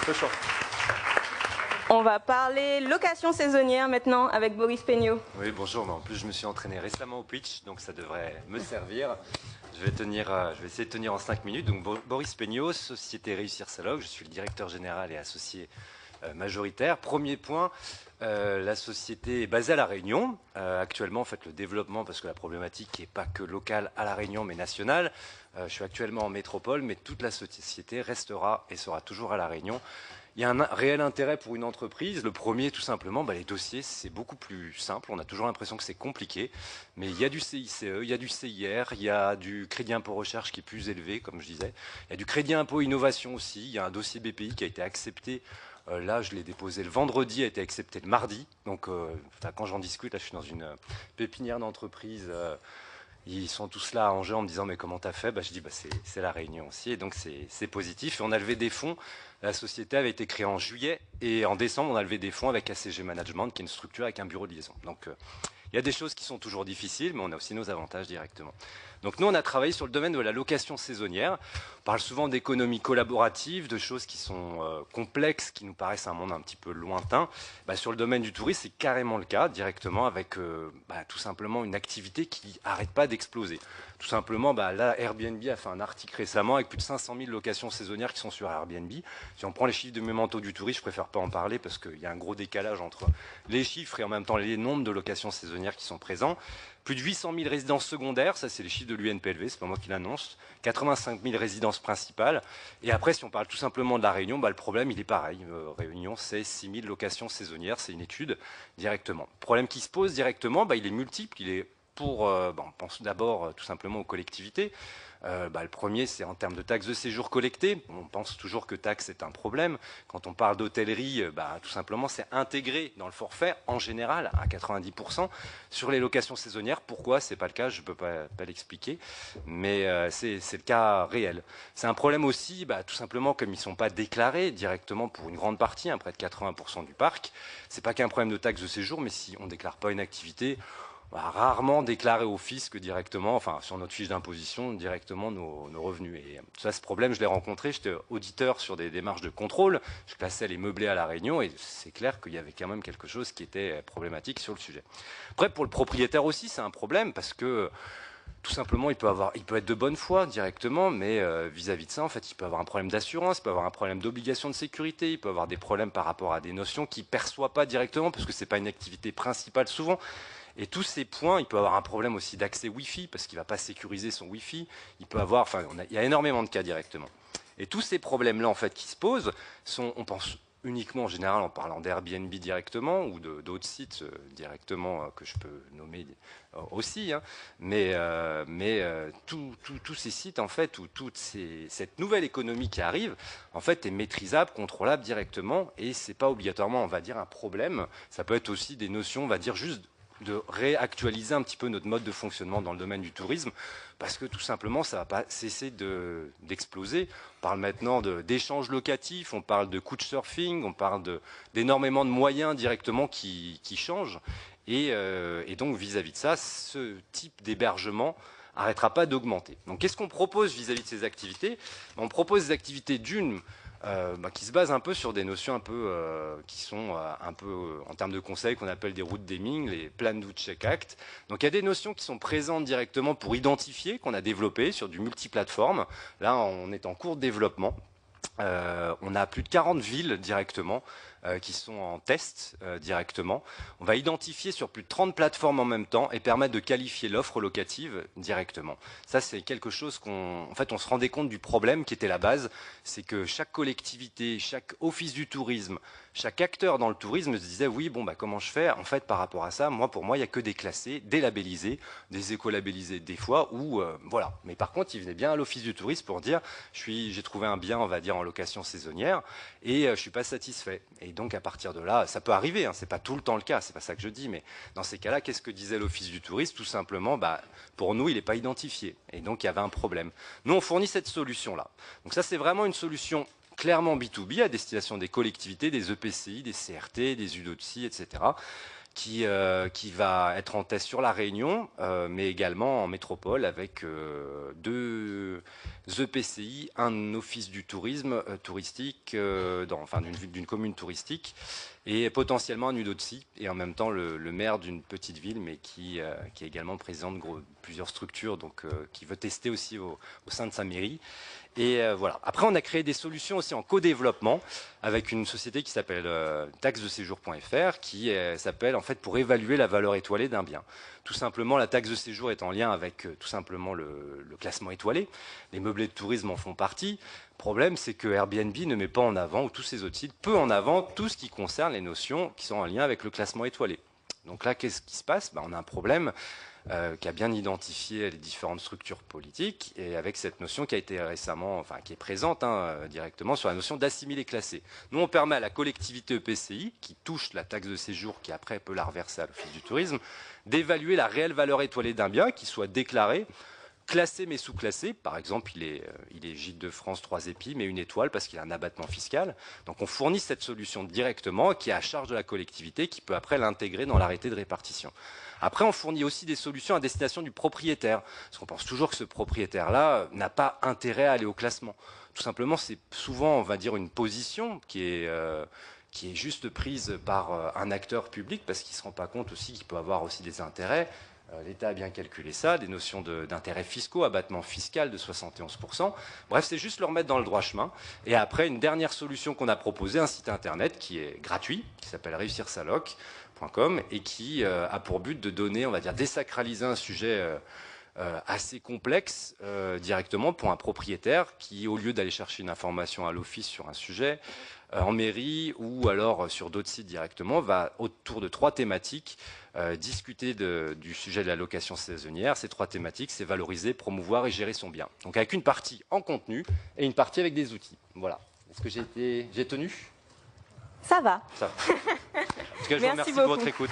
Très chaud. On va parler location saisonnière maintenant avec Boris Peignot. Oui, bonjour. Mais en plus, je me suis entraîné récemment au pitch, donc ça devrait me servir. Je vais essayer de tenir en 5 minutes. Donc, Boris Peignot, Société Réussir sa Log. Je suis le directeur général et associé majoritaire. Premier point, la société est basée à La Réunion. Actuellement, en fait, le développement, parce que la problématique n'est pas que locale à La Réunion, mais nationale. Je suis actuellement en métropole, mais toute la société restera et sera toujours à La Réunion. Il y a un réel intérêt pour une entreprise. Le premier, tout simplement, les dossiers, c'est beaucoup plus simple. On a toujours l'impression que c'est compliqué. Mais il y a du CICE, il y a du CIR, il y a du crédit impôt recherche qui est plus élevé, comme je disais. Il y a du crédit impôt innovation aussi. Il y a un dossier BPI qui a été accepté. Là, je l'ai déposé le vendredi, a été accepté le mardi. Donc, quand j'en discute, là, je suis dans une pépinière d'entreprise. Ils sont tous là à Angers en me disant mais comment t'as fait, je dis c'est la Réunion aussi et donc c'est positif. Et on a levé des fonds. La société avait été créée en juillet et en décembre on a levé des fonds avec ACG Management qui est une structure avec un bureau de liaison. Donc il y a des choses qui sont toujours difficiles, mais on a aussi nos avantages directement. Donc nous, on a travaillé sur le domaine de la location saisonnière. On parle souvent d'économie collaborative, de choses qui sont complexes, qui nous paraissent un monde un petit peu lointain. Sur le domaine du tourisme, c'est carrément le cas, directement, avec tout simplement une activité qui n'arrête pas d'exploser. Tout simplement, là, Airbnb a fait un article récemment avec plus de 500 000 locations saisonnières qui sont sur Airbnb. Si on prend les chiffres de Memento du tourisme, je préfère pas en parler parce qu'il y a un gros décalage entre les chiffres et en même temps les nombres de locations saisonnières qui sont présents. Plus de 800 000 résidences secondaires, ça c'est les chiffres de l'UNPLV, c'est pas moi qui l'annonce. 85 000 résidences principales. Et après, si on parle tout simplement de la Réunion, le problème il est pareil. Réunion, c'est 6 000 locations saisonnières, c'est une étude directement. Le problème qui se pose directement, il est multiple. Il est on pense d'abord tout simplement aux collectivités. Le premier, c'est en termes de taxes de séjour collectées. On pense toujours que taxe est un problème. Quand on parle d'hôtellerie, tout simplement, c'est intégré dans le forfait, en général, à 90%. Sur les locations saisonnières, pourquoi c'est pas le cas, je ne peux pas l'expliquer, mais c'est le cas réel. C'est un problème aussi, tout simplement, comme ils ne sont pas déclarés directement pour une grande partie, près de 80% du parc. C'est pas qu'un problème de taxe de séjour, mais si on ne déclare pas une activité, rarement déclarer au fisc directement, sur notre fiche d'imposition, directement nos revenus. Et ça, ce problème, je l'ai rencontré. J'étais auditeur sur des démarches de contrôle. Je classais les meublés à La Réunion et c'est clair qu'il y avait quand même quelque chose qui était problématique sur le sujet. Après, pour le propriétaire aussi, c'est un problème parce que tout simplement, il peut être de bonne foi directement, mais vis-à-vis de ça, en fait, il peut avoir un problème d'assurance, il peut avoir un problème d'obligation de sécurité, il peut avoir des problèmes par rapport à des notions qu'il ne perçoit pas directement parce que ce n'est pas une activité principale souvent. Et tous ces points, il peut avoir un problème aussi d'accès Wi-Fi parce qu'il ne va pas sécuriser son Wi-Fi. Il peut avoir, il y a énormément de cas directement. Et tous ces problèmes-là, en fait, qui se posent, on pense uniquement en général en parlant d'Airbnb directement ou d'autres sites directement que je peux nommer aussi, mais tous ces sites en fait ou cette nouvelle économie qui arrive en fait est maîtrisable, contrôlable directement et c'est pas obligatoirement on va dire un problème. Ça peut être aussi des notions on va dire juste de réactualiser un petit peu notre mode de fonctionnement dans le domaine du tourisme parce que tout simplement ça ne va pas cesser d'exploser. On parle maintenant d'échanges locatifs, on parle de couchsurfing, on parle d'énormément de moyens directement qui changent et donc vis-à-vis de ça, ce type d'hébergement n'arrêtera pas d'augmenter. Donc qu'est-ce qu'on propose vis-à-vis de ces activités? On propose des activités qui se basent un peu sur des notions un peu qui sont un peu en termes de conseils qu'on appelle des routes naming, les Plan Do Check Act. Donc il y a des notions qui sont présentes directement pour identifier, qu'on a développées sur du multiplateforme. Là, on est en cours de développement. On a plus de 40 villes directement qui sont en test directement. On va identifier sur plus de 30 plateformes en même temps et permettre de qualifier l'offre locative directement. Ça, c'est quelque chose en fait, on se rendait compte du problème qui était la base, c'est que chaque collectivité, chaque office du tourisme, chaque acteur dans le tourisme se disait oui, comment je fais? En fait, par rapport à ça, pour moi, il n'y a que des classés, des labellisés, des éco-labellisés des fois, ou voilà. Mais par contre, il venait bien à l'office du tourisme pour dire j'ai trouvé un bien, on va dire, en location saisonnière et je ne suis pas satisfait. Et donc, à partir de là, ça peut arriver, c'est pas tout le temps le cas, c'est pas ça que je dis, mais dans ces cas-là, qu'est-ce que disait l'office du tourisme? Tout simplement, pour nous, il n'est pas identifié. Et donc, il y avait un problème. Nous, on fournit cette solution-là. Donc ça, c'est vraiment une solution clairement B2B à destination des collectivités, des EPCI, des CRT, des UDOTSI, etc. qui va être en test sur la Réunion, mais également en métropole avec 2 EPCI, un office du tourisme touristique, d'une commune touristique, et potentiellement un UDOTSI, et en même temps le maire d'une petite ville, mais qui est également président de plusieurs structures, donc qui veut tester aussi au sein de sa mairie. Et voilà. Après, on a créé des solutions aussi en co-développement avec une société qui s'appelle taxedeséjour.fr, qui s'appelle en fait pour évaluer la valeur étoilée d'un bien. Tout simplement, la taxe de séjour est en lien avec tout simplement le classement étoilé. Les meublés de tourisme en font partie. Le problème, c'est que Airbnb ne met pas en avant, ou tous ces autres sites, peu en avant tout ce qui concerne les notions qui sont en lien avec le classement étoilé. Donc là, qu'est-ce qui se passe? On a un problème qui a bien identifié les différentes structures politiques, et avec cette notion qui a été récemment, enfin qui est présente directement sur la notion d'assimilé classé. Nous, on permet à la collectivité EPCI, qui touche la taxe de séjour, qui après peut la reverser à l'Office du tourisme, d'évaluer la réelle valeur étoilée d'un bien qui soit déclaré, classé mais sous-classé. Par exemple, il est Gîte de France 3 épis, mais 1 étoile parce qu'il a un abattement fiscal. Donc on fournit cette solution directement, qui est à charge de la collectivité, qui peut après l'intégrer dans l'arrêté de répartition. Après, on fournit aussi des solutions à destination du propriétaire, parce qu'on pense toujours que ce propriétaire-là n'a pas intérêt à aller au classement. Tout simplement, c'est souvent, on va dire, une position qui est juste prise par un acteur public, parce qu'il ne se rend pas compte aussi qu'il peut avoir aussi des intérêts. L'État a bien calculé ça, des notions d'intérêts fiscaux, abattement fiscal de 71%. Bref, c'est juste le remettre dans le droit chemin. Et après, une dernière solution qu'on a proposée, un site internet qui est gratuit, qui s'appelle réussirsaloc.com, et qui a pour but de donner, on va dire, désacraliser un sujet assez complexe directement pour un propriétaire qui, au lieu d'aller chercher une information à l'office sur un sujet, en mairie ou alors sur d'autres sites directement, va autour de 3 thématiques discuter du sujet de la location saisonnière. Ces 3 thématiques, c'est valoriser, promouvoir et gérer son bien. Donc avec une partie en contenu et une partie avec des outils. Voilà. Est-ce que j'ai tenu? Ça va. Ça va. En tout cas, je vous remercie de votre écoute.